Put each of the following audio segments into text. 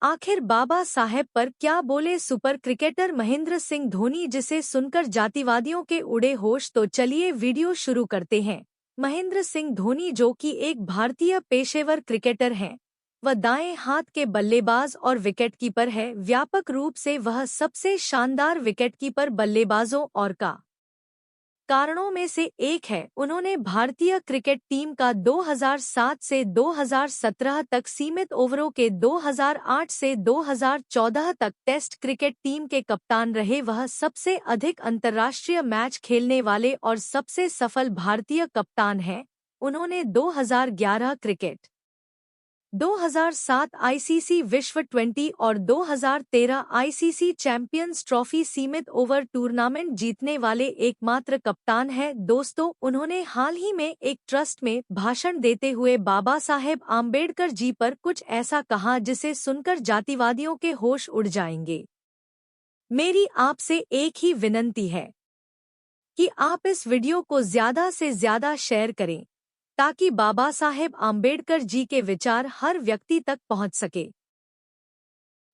आखिर बाबा साहेब पर क्या बोले सुपर क्रिकेटर महेंद्र सिंह धोनी, जिसे सुनकर जातिवादियों के उड़े होश। तो चलिए वीडियो शुरू करते हैं। महेंद्र सिंह धोनी, जो कि एक भारतीय पेशेवर क्रिकेटर हैं, वह दाएं हाथ के बल्लेबाज और विकेटकीपर है। व्यापक रूप से वह सबसे शानदार विकेटकीपर बल्लेबाजों और कारणों में से एक है। उन्होंने भारतीय क्रिकेट टीम का 2007 से 2017 तक सीमित ओवरों के 2008 से 2014 तक टेस्ट क्रिकेट टीम के कप्तान रहे। वह सबसे अधिक अंतर्राष्ट्रीय मैच खेलने वाले और सबसे सफल भारतीय कप्तान हैं। उन्होंने 2011 क्रिकेट 2007 आईसीसी विश्व 20 और 2013 आईसीसी चैंपियंस ट्रॉफी सीमित ओवर टूर्नामेंट जीतने वाले एकमात्र कप्तान हैं। दोस्तों, उन्होंने हाल ही में एक ट्रस्ट में भाषण देते हुए बाबा साहेब आम्बेडकर जी पर कुछ ऐसा कहा जिसे सुनकर जातिवादियों के होश उड़ जाएंगे। मेरी आपसे एक ही विनती है कि आप इस वीडियो को ज्यादा से ज्यादा शेयर करें, ताकि बाबा साहेब आम्बेडकर जी के विचार हर व्यक्ति तक पहुंच सके।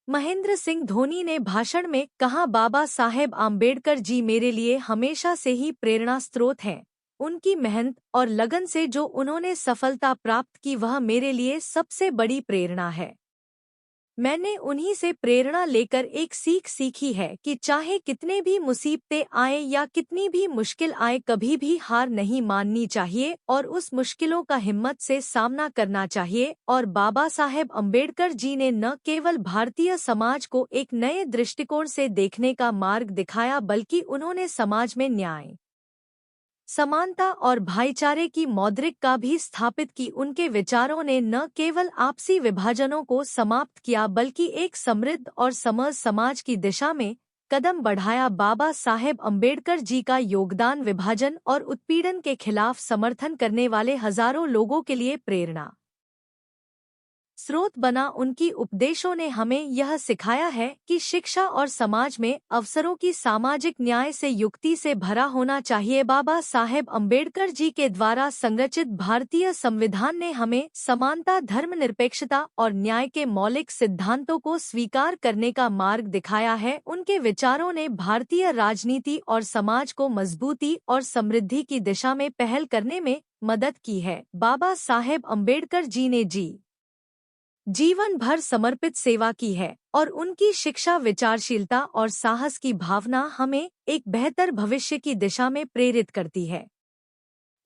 महेंद्र सिंह धोनी ने भाषण में कहा, बाबा साहेब आम्बेडकर जी मेरे लिए हमेशा से ही प्रेरणा स्रोत हैं। उनकी मेहनत और लगन से जो उन्होंने सफलता प्राप्त की, वह मेरे लिए सबसे बड़ी प्रेरणा है। मैंने उन्हीं से प्रेरणा लेकर एक सीख सीखी है कि चाहे कितने भी मुसीबतें आए या कितनी भी मुश्किल आए, कभी भी हार नहीं माननी चाहिए और उस मुश्किलों का हिम्मत से सामना करना चाहिए। और बाबा साहेब अम्बेडकर जी ने न केवल भारतीय समाज को एक नए दृष्टिकोण से देखने का मार्ग दिखाया, बल्कि उन्होंने समाज में न्याय, समानता और भाईचारे की मौद्रिकता भी स्थापित की। उनके विचारों ने न केवल आपसी विभाजनों को समाप्त किया, बल्कि एक समृद्ध और समृद्ध समाज की दिशा में कदम बढ़ाया। बाबा साहेब अम्बेडकर जी का योगदान विभाजन और उत्पीड़न के खिलाफ समर्थन करने वाले हजारों लोगों के लिए प्रेरणा स्रोत बना। उनकी उपदेशों ने हमें यह सिखाया है कि शिक्षा और समाज में अवसरों की सामाजिक न्याय से युक्ति से भरा होना चाहिए। बाबा साहेब अम्बेडकर जी के द्वारा संरचित भारतीय संविधान ने हमें समानता, धर्मनिरपेक्षता और न्याय के मौलिक सिद्धांतों को स्वीकार करने का मार्ग दिखाया है। उनके विचारों ने भारतीय राजनीति और समाज को मजबूती और समृद्धि की दिशा में पहल करने में मदद की है। बाबा साहेब अम्बेडकर जी ने जीवन भर समर्पित सेवा की है और उनकी शिक्षा, विचारशीलता और साहस की भावना हमें एक बेहतर भविष्य की दिशा में प्रेरित करती है।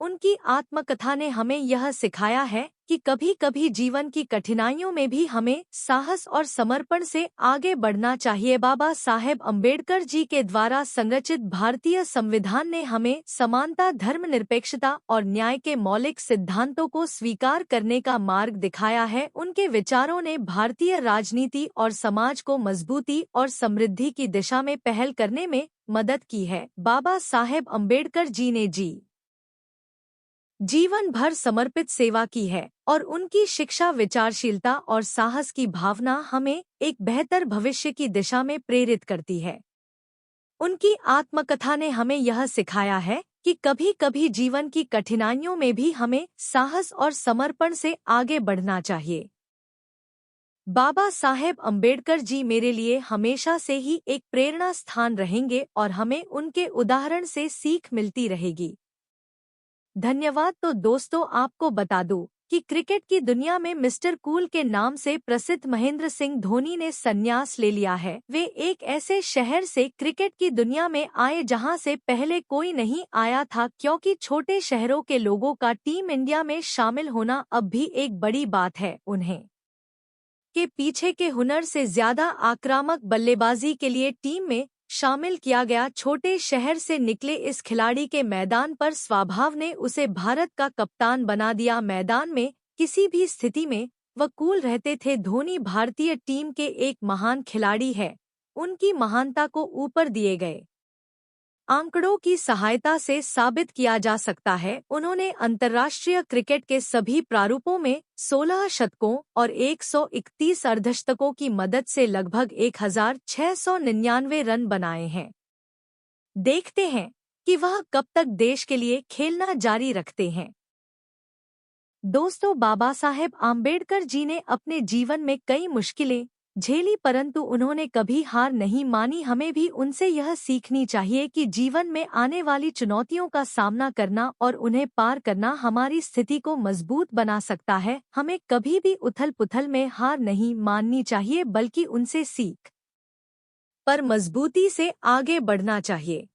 उनकी आत्मकथा ने हमें यह सिखाया है कि कभी कभी जीवन की कठिनाइयों में भी हमें साहस और समर्पण से आगे बढ़ना चाहिए। बाबा साहेब अम्बेडकर जी के द्वारा संरचित भारतीय संविधान ने हमें समानता, धर्मनिरपेक्षता और न्याय के मौलिक सिद्धांतों को स्वीकार करने का मार्ग दिखाया है। उनके विचारों ने भारतीय राजनीति और समाज को मजबूती और समृद्धि की दिशा में पहल करने में मदद की है। बाबा साहेब अम्बेडकर जी ने जीवन भर समर्पित सेवा की है और उनकी शिक्षा, विचारशीलता और साहस की भावना हमें एक बेहतर भविष्य की दिशा में प्रेरित करती है। उनकी आत्मकथा ने हमें यह सिखाया है कि कभी कभी जीवन की कठिनाइयों में भी हमें साहस और समर्पण से आगे बढ़ना चाहिए। बाबा साहेब अम्बेडकर जी मेरे लिए हमेशा से ही एक प्रेरणा स्थान रहेंगे और हमें उनके उदाहरण से सीख मिलती रहेगी। धन्यवाद। तो दोस्तों, आपको बता दूं कि क्रिकेट की दुनिया में मिस्टर कूल के नाम से प्रसिद्ध महेंद्र सिंह धोनी ने संन्यास ले लिया है। वे एक ऐसे शहर से क्रिकेट की दुनिया में आए जहां से पहले कोई नहीं आया था, क्योंकि छोटे शहरों के लोगों का टीम इंडिया में शामिल होना अब भी एक बड़ी बात है। उन्हें के पीछे के हुनर से ज्यादा आक्रामक बल्लेबाजी के लिए टीम में शामिल किया गया। छोटे शहर से निकले इस खिलाड़ी के मैदान पर स्वभाव ने उसे भारत का कप्तान बना दिया। मैदान में किसी भी स्थिति में वह कूल रहते थे। धोनी भारतीय टीम के एक महान खिलाड़ी है। उनकी महानता को ऊपर दिए गए आंकड़ों की सहायता से साबित किया जा सकता है। उन्होंने अंतर्राष्ट्रीय क्रिकेट के सभी प्रारूपों में 16 शतकों और 131 अर्धशतकों की मदद से लगभग 1699 रन बनाए हैं। देखते हैं कि वह कब तक देश के लिए खेलना जारी रखते हैं। दोस्तों, बाबा साहेब आम्बेडकर जी ने अपने जीवन में कई मुश्किलें, झेली, परंतु उन्होंने कभी हार नहीं मानी। हमें भी उनसे यह सीखनी चाहिए कि जीवन में आने वाली चुनौतियों का सामना करना और उन्हें पार करना हमारी स्थिति को मजबूत बना सकता है। हमें कभी भी उथल-पुथल में हार नहीं माननी चाहिए, बल्कि उनसे सीख पर मजबूती से आगे बढ़ना चाहिए।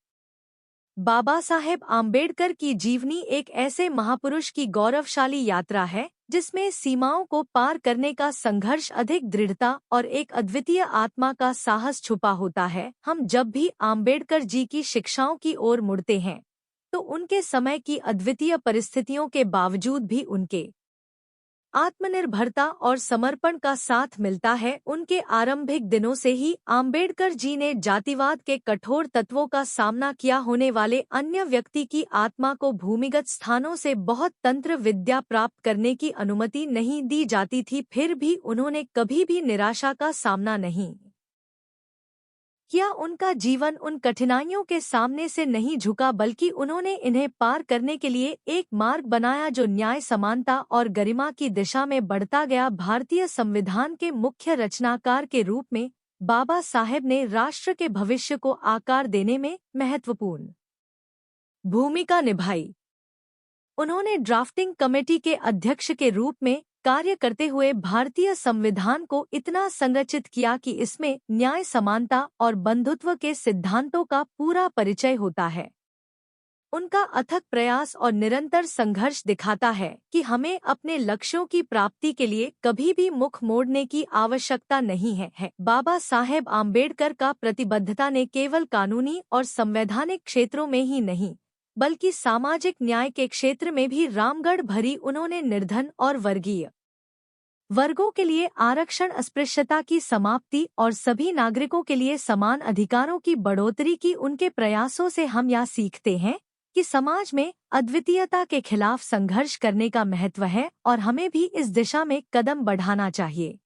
बाबा साहेब आम्बेडकर की जीवनी एक ऐसे महापुरुष की गौरवशाली यात्रा है जिसमें सीमाओं को पार करने का संघर्ष, अधिक दृढ़ता और एक अद्वितीय आत्मा का साहस छुपा होता है। हम जब भी आम्बेडकर जी की शिक्षाओं की ओर मुड़ते हैं तो उनके समय की अद्वितीय परिस्थितियों के बावजूद भी उनके आत्मनिर्भरता और समर्पण का साथ मिलता है। उनके आरंभिक दिनों से ही आम्बेडकर जी ने जातिवाद के कठोर तत्वों का सामना किया। होने वाले अन्य व्यक्ति की आत्मा को भूमिगत स्थानों से बहुत तंत्र विद्या प्राप्त करने की अनुमति नहीं दी जाती थी। फिर भी उन्होंने कभी भी निराशा का सामना नहीं किया। उनका जीवन उन कठिनाइयों के सामने से नहीं झुका, बल्कि उन्होंने इन्हें पार करने के लिए एक मार्ग बनाया जो न्याय, समानता और गरिमा की दिशा में बढ़ता गया। भारतीय संविधान के मुख्य रचनाकार के रूप में बाबा साहेब ने राष्ट्र के भविष्य को आकार देने में महत्वपूर्ण भूमिका निभाई। उन्होंने ड्राफ्टिंग कमेटी के अध्यक्ष के रूप में कार्य करते हुए भारतीय संविधान को इतना संरचित किया कि इसमें न्याय, समानता और बंधुत्व के सिद्धांतों का पूरा परिचय होता है। उनका अथक प्रयास और निरंतर संघर्ष दिखाता है कि हमें अपने लक्ष्यों की प्राप्ति के लिए कभी भी मुख मोड़ने की आवश्यकता नहीं है। बाबा साहेब आम्बेडकर का प्रतिबद्धता ने केवल कानूनी और संवैधानिक क्षेत्रों में ही नहीं, बल्कि सामाजिक न्याय के क्षेत्र में भी रामगढ़ भरी। उन्होंने निर्धन और वर्गीय वर्गों के लिए आरक्षण, अस्पृश्यता की समाप्ति और सभी नागरिकों के लिए समान अधिकारों की बढ़ोतरी की। उनके प्रयासों से हम यह सीखते हैं कि समाज में अद्वितीयता के खिलाफ संघर्ष करने का महत्व है और हमें भी इस दिशा में कदम बढ़ाना चाहिए।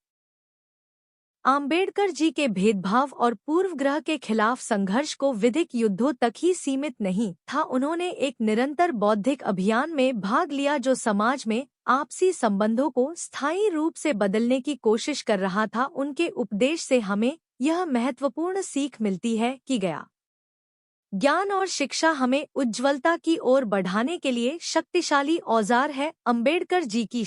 आम्बेडकर जी के भेदभाव और पूर्वग्रह के खिलाफ संघर्ष को विधिक युद्धों तक ही सीमित नहीं था। उन्होंने एक निरंतर बौद्धिक अभियान में भाग लिया जो समाज में आपसी संबंधों को स्थायी रूप से बदलने की कोशिश कर रहा था। उनके उपदेश से हमें यह महत्वपूर्ण सीख मिलती है कि ज्ञान और शिक्षा हमें उज्ज्वलता की ओर बढ़ाने के लिए शक्तिशाली औजार है। अम्बेडकर जी की